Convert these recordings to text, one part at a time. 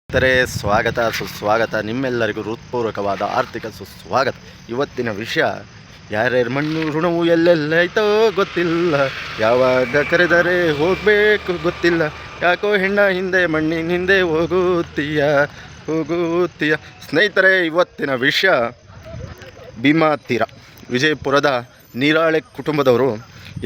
ಸ್ನೇಹಿತರೆ, ಸ್ವಾಗತ ಸುಸ್ವಾಗತ. ನಿಮ್ಮೆಲ್ಲರಿಗೂ ಹೃತ್ಪೂರ್ವಕವಾದ ಆರ್ಥಿಕ ಸುಸ್ವಾಗತ. ಇವತ್ತಿನ ವಿಷಯ, ಯಾರ್ಯಾರ ಮಣ್ಣು ಋಣವು ಎಲ್ಲೆಲ್ಲೈತೋ ಗೊತ್ತಿಲ್ಲ, ಯಾವಾಗ ಕರೆದರೆ ಹೋಗಬೇಕು ಗೊತ್ತಿಲ್ಲ, ಯಾಕೋ ಹೆಣ್ಣ ಹಿಂದೆ ಮಣ್ಣಿನ ಹಿಂದೆ ಹೋಗುತ್ತೀಯ. ಸ್ನೇಹಿತರೆ, ಇವತ್ತಿನ ವಿಷಯ ಭೀಮಾ ತೀರ ವಿಜಯಪುರದ ನೀರಾಳೆ ಕುಟುಂಬದವರು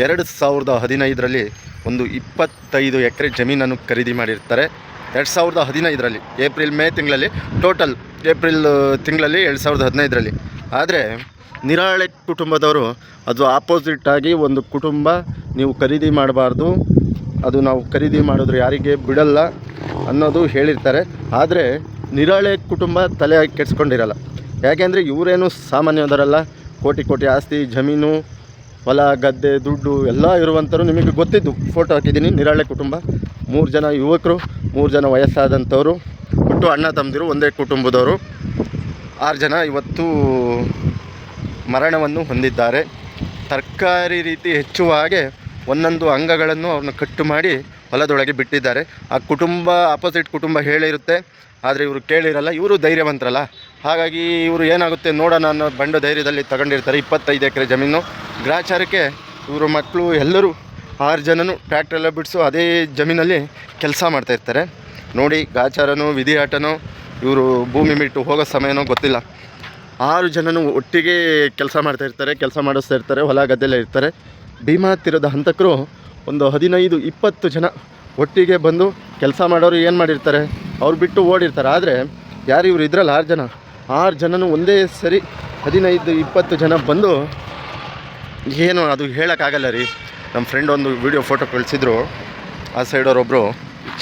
2015ರಲ್ಲಿ ಒಂದು 25 ಎಕರೆ ಜಮೀನನ್ನು ಖರೀದಿ ಮಾಡಿರ್ತಾರೆ. 2015ರಲ್ಲಿ ಏಪ್ರಿಲ್ ಮೇ ತಿಂಗಳಲ್ಲಿ, ಟೋಟಲ್ ಏಪ್ರಿಲ್ ತಿಂಗಳಲ್ಲಿ 2015ರಲ್ಲಿ. ಆದರೆ ನೀರಾಳೆ ಕುಟುಂಬದವರು ಅದು ಆಪೋಸಿಟ್ಟಾಗಿ ಒಂದು ಕುಟುಂಬ, ನೀವು ಖರೀದಿ ಮಾಡಬಾರ್ದು, ಅದು ನಾವು ಖರೀದಿ ಮಾಡಿದ್ರೆ ಯಾರಿಗೆ ಬಿಡಲ್ಲ ಅನ್ನೋದು ಹೇಳಿರ್ತಾರೆ. ಆದರೆ ನೀರಾಳೆ ಕುಟುಂಬ ತಲೆ ಕೆಡಿಸ್ಕೊಂಡಿರಲ್ಲ. ಯಾಕೆಂದರೆ ಇವರೇನು ಸಾಮಾನ್ಯದರಲ್ಲ, ಕೋಟಿ ಆಸ್ತಿ, ಜಮೀನು, ಹೊಲ ಗದ್ದೆ, ದುಡ್ಡು ಎಲ್ಲ ಇರುವಂಥವ್ರು. ನಿಮಗೆ ಗೊತ್ತಿದ್ದು, ಫೋಟೋ ಹಾಕಿದ್ದೀನಿ. ನೀರಾಳೆ ಕುಟುಂಬ 3 ಜನ ಯುವಕರು, 3 ಜನ ವಯಸ್ಸಾದಂಥವರು, ಒಟ್ಟು ಅಣ್ಣ ತಮ್ಮದಿರು, ಒಂದೇ ಕುಟುಂಬದವರು 6 ಜನ ಇವತ್ತು ಮರಣವನ್ನು ಹೊಂದಿದ್ದಾರೆ. ತರಕಾರಿ ರೀತಿ ಹೆಚ್ಚುವ ಹಾಗೆ ಒಂದೊಂದು ಅಂಗಗಳನ್ನು ಅವ್ರನ್ನ ಕಟ್ಟು ಮಾಡಿ ಹೊಲದೊಳಗೆ ಬಿಟ್ಟಿದ್ದಾರೆ. ಆ ಕುಟುಂಬ, ಆಪೋಸಿಟ್ ಕುಟುಂಬ ಹೇಳಿರುತ್ತೆ, ಆದರೆ ಇವರು ಕೇಳಿರಲ್ಲ. ಇವರು ಧೈರ್ಯವಂತರಲ್ಲ, ಹಾಗಾಗಿ ಇವರು ಏನಾಗುತ್ತೆ ನೋಡೋಣ ಅನ್ನೋ ಬಂಡ ಧೈರ್ಯದಲ್ಲಿ ತಗೊಂಡಿರ್ತಾರೆ 25 ಎಕರೆ ಜಮೀನು. ಗ್ರಾಚಾರಕ್ಕೆ ಇವರು ಮಕ್ಕಳು ಎಲ್ಲರೂ 6 ಜನನು ಟ್ರ್ಯಾಕ್ಟ್ರೆಲ್ಲ ಬಿಡಿಸು ಅದೇ ಜಮೀನಲ್ಲಿ ಕೆಲಸ ಮಾಡ್ತಾಯಿರ್ತಾರೆ. ನೋಡಿ, ಗಾಚಾರನೋ ವಿಧಿ ಆಟನೋ ಇವರು ಭೂಮಿ ಬಿಟ್ಟು ಹೋಗೋ ಸಮಯನೋ ಗೊತ್ತಿಲ್ಲ. 6 ಜನನು ಒಟ್ಟಿಗೆ ಕೆಲಸ ಮಾಡ್ತಾಯಿರ್ತಾರೆ, ಕೆಲಸ ಮಾಡಿಸ್ತಾ ಇರ್ತಾರೆ, ಹೊಲ ಗದ್ದೆಲ್ಲೇ ಇರ್ತಾರೆ. ಭೀಮಾ ತೀರದ ಹಂತಕರು ಒಂದು 15-20 ಜನ ಒಟ್ಟಿಗೆ ಬಂದು ಕೆಲಸ ಮಾಡೋರು ಏನು ಮಾಡಿರ್ತಾರೆ, ಅವ್ರು ಬಿಟ್ಟು ಓಡಿರ್ತಾರೆ. ಆದರೆ ಯಾರು ಇವರು ಇದ್ರಲ್ಲಿ 6 ಜನನು ಒಂದೇ ಸರಿ 15-20 ಜನ ಬಂದು, ಏನು ಅದು ಹೇಳೋಕ್ಕಾಗಲ್ಲ ರೀ. ನಮ್ಮ ಫ್ರೆಂಡ್ ಒಂದು ವಿಡಿಯೋ ಫೋಟೋ ಕಳಿಸಿದ್ರು, ಆ ಸೈಡವರೊಬ್ಬರು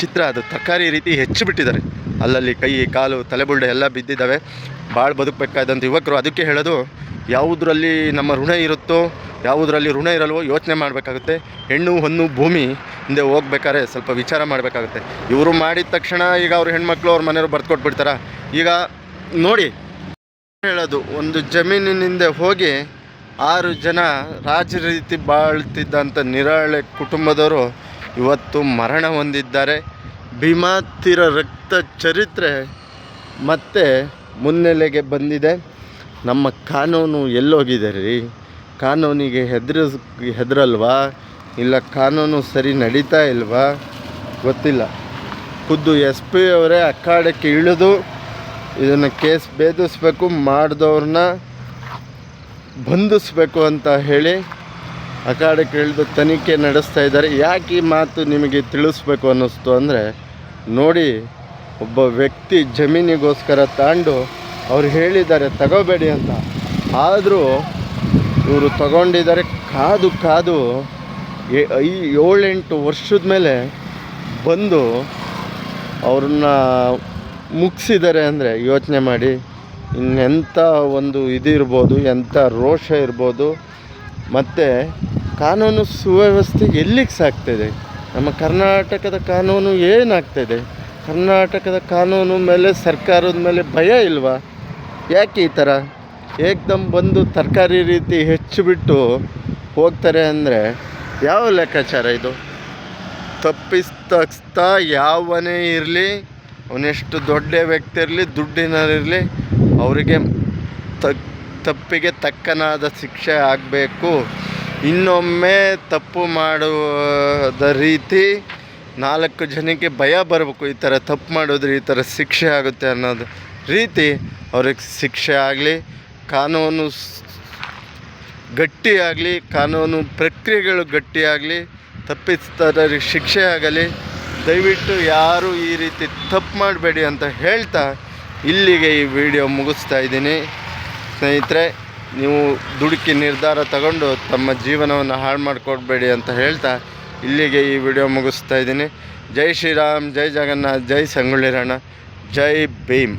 ಚಿತ್ರ, ಅದು ತರಕಾರಿ ರೀತಿ ಹೆಚ್ಚು ಬಿಟ್ಟಿದ್ದಾರೆ. ಅಲ್ಲಲ್ಲಿ ಕೈ ಕಾಲು ತಲೆಬುಲ್ಡೆ ಎಲ್ಲ ಬಿದ್ದಿದ್ದಾವೆ. ಭಾಳ ಬದುಕಬೇಕಾದಂಥ ಯುವಕರು. ಅದಕ್ಕೆ ಹೇಳೋದು, ಯಾವುದರಲ್ಲಿ ನಮ್ಮ ಋಣ ಇರುತ್ತೋ, ಯಾವುದರಲ್ಲಿ ಋಣ ಇರಲ್ವೋ ಯೋಚನೆ ಮಾಡಬೇಕಾಗುತ್ತೆ. ಹೆಣ್ಣು ಹೊನ್ನು ಭೂಮಿ ಹಿಂದೆ ಹೋಗ್ಬೇಕಾದ್ರೆ ಸ್ವಲ್ಪ ವಿಚಾರ ಮಾಡಬೇಕಾಗುತ್ತೆ. ಇವರು ಮಾಡಿದ ತಕ್ಷಣ ಈಗ ಅವ್ರ ಹೆಣ್ಮಕ್ಳು ಅವ್ರ ಮನೆಯವರು ಬರ್ಕೊಟ್ಬಿಡ್ತಾರೆ. ಈಗ ನೋಡಿ ಹೇಳೋದು, ಒಂದು ಜಮೀನಿನಿಂದ ಹೋಗಿ 6 ಜನ ರಾಜ ರೀತಿ ಬಾಳ್ತಿದ್ದಂಥ ನೀರಾಳೆ ಕುಟುಂಬದವರು ಇವತ್ತು ಮರಣ ಹೊಂದಿದ್ದಾರೆ. ಭೀಮಾ ತೀರ ರಕ್ತ ಚರಿತ್ರೆ ಮತ್ತೆ ಮುನ್ನೆಲೆಗೆ ಬಂದಿದೆ. ನಮ್ಮ ಕಾನೂನು ಎಲ್ಲೋಗಿದೆ ರೀ? ಕಾನೂನಿಗೆ ಹೆದರಲ್ವಾ? ಇಲ್ಲ ಕಾನೂನು ಸರಿ ನಡೀತಾ ಇಲ್ವಾ ಗೊತ್ತಿಲ್ಲ. ಖುದ್ದು SP ಅವರೇ ಅಖಾಡಕ್ಕೆ ಇಳಿದು ಇದನ್ನು ಕೇಸ್ ಭೇದಿಸ್ಬೇಕು, ಮಾಡಿದವ್ರನ್ನ ಬಂಧಿಸ್ಬೇಕು ಅಂತ ಹೇಳಿ ಅಖಾಡಕ್ಕೆ ಇಳಿದು ತನಿಖೆ ನಡೆಸ್ತಾ ಇದ್ದಾರೆ. ಯಾಕೆ ಈ ಮಾತು ನಿಮಗೆ ತಿಳಿಸ್ಬೇಕು ಅನ್ನಿಸ್ತು ಅಂದರೆ, ನೋಡಿ, ಒಬ್ಬ ವ್ಯಕ್ತಿ ಜಮೀನಿಗೋಸ್ಕರ ತಾಂಡು ಅವ್ರು ಹೇಳಿದ್ದಾರೆ ತಗೋಬೇಡಿ ಅಂತ, ಆದರೂ ಇವರು ತಗೊಂಡಿದ್ದಾರೆ. ಕಾದು 7-8 ವರ್ಷದ ಮೇಲೆ ಬಂದು ಅವ್ರನ್ನ ಮುಗಿಸಿದ್ದಾರೆ ಅಂದರೆ ಯೋಚನೆ ಮಾಡಿ. ಇನ್ನೆಂಥ ಒಂದು ಇದಿರ್ಬೋದು, ಎಂಥ ರೋಷ ಇರ್ಬೋದು. ಮತ್ತು ಕಾನೂನು ಸುವ್ಯವಸ್ಥೆ ಎಲ್ಲಿಗೆ ಸಾಗ್ತಾಯಿದೆ? ನಮ್ಮ ಕರ್ನಾಟಕದ ಕಾನೂನು ಏನಾಗ್ತಾಯಿದೆ? ಕರ್ನಾಟಕದ ಕಾನೂನು ಮೇಲೆ, ಸರ್ಕಾರದ ಮೇಲೆ ಭಯ ಇಲ್ವಾ? ಯಾಕೆ ಈ ಥರ ಏಕ್ದಮ್ ಬಂದು ತರಕಾರಿ ರೀತಿ ಹೆಚ್ಚಿಬಿಟ್ಟು ಹೋಗ್ತಾರೆ ಅಂದರೆ ಯಾವ ಲೆಕ್ಕಾಚಾರ ಇದು? ತಪ್ಪಿಸ್ತಾ ಯಾವನೇ ಇರಲಿ, ಅವನೆಷ್ಟು ದೊಡ್ಡ ವ್ಯಕ್ತಿ ಇರಲಿ, ದುಡ್ಡಿನಲ್ಲಿರಲಿ, ಅವರಿಗೆ ತಪ್ಪಿಗೆ ತಕ್ಕನಾದ ಶಿಕ್ಷೆ ಆಗಬೇಕು. ಇನ್ನೊಮ್ಮೆ ತಪ್ಪು ಮಾಡುವುದ ರೀತಿ 4 ಜನಕ್ಕೆ ಭಯ ಬರಬೇಕು. ಈ ಥರ ತಪ್ಪು ಮಾಡಿದ್ರೆ ಈ ಥರ ಶಿಕ್ಷೆ ಆಗುತ್ತೆ ಅನ್ನೋದು ರೀತಿ ಅವ್ರಿಗೆ ಶಿಕ್ಷೆ ಆಗಲಿ, ಕಾನೂನು ಗಟ್ಟಿಯಾಗಲಿ, ಕಾನೂನು ಪ್ರಕ್ರಿಯೆಗಳು ಗಟ್ಟಿಯಾಗಲಿ, ತಪ್ಪಿಸ್ತಾರೆ ಶಿಕ್ಷೆ ಆಗಲಿ. ದಯವಿಟ್ಟು ಯಾರು ಈ ರೀತಿ ತಪ್ಪು ಮಾಡಬೇಡಿ ಅಂತ ಹೇಳ್ತಾ ಇಲ್ಲಿಗೆ ಈ ವಿಡಿಯೋ ಮುಗಿಸ್ತಾ ಇದ್ದೀನಿ. ಸ್ನೇಹಿತರೆ, ನೀವು ದುಡುಕಿ ನಿರ್ಧಾರ ತಗೊಂಡು ತಮ್ಮ ಜೀವನವನ್ನು ಹಾಳು ಮಾಡಿಕೊಡ್ಬೇಡಿ ಅಂತ ಹೇಳ್ತಾ ಇಲ್ಲಿಗೆ ಈ ವಿಡಿಯೋ ಮುಗಿಸ್ತಾ ಇದ್ದೀನಿ. ಜೈ ಶ್ರೀರಾಮ್, ಜೈ ಜಗನ್ನಾಥ್, ಜೈ ಸಂಗೊಳ್ಳಿ ರಾಯಣ್ಣ, ಜೈ ಭೀಮ್.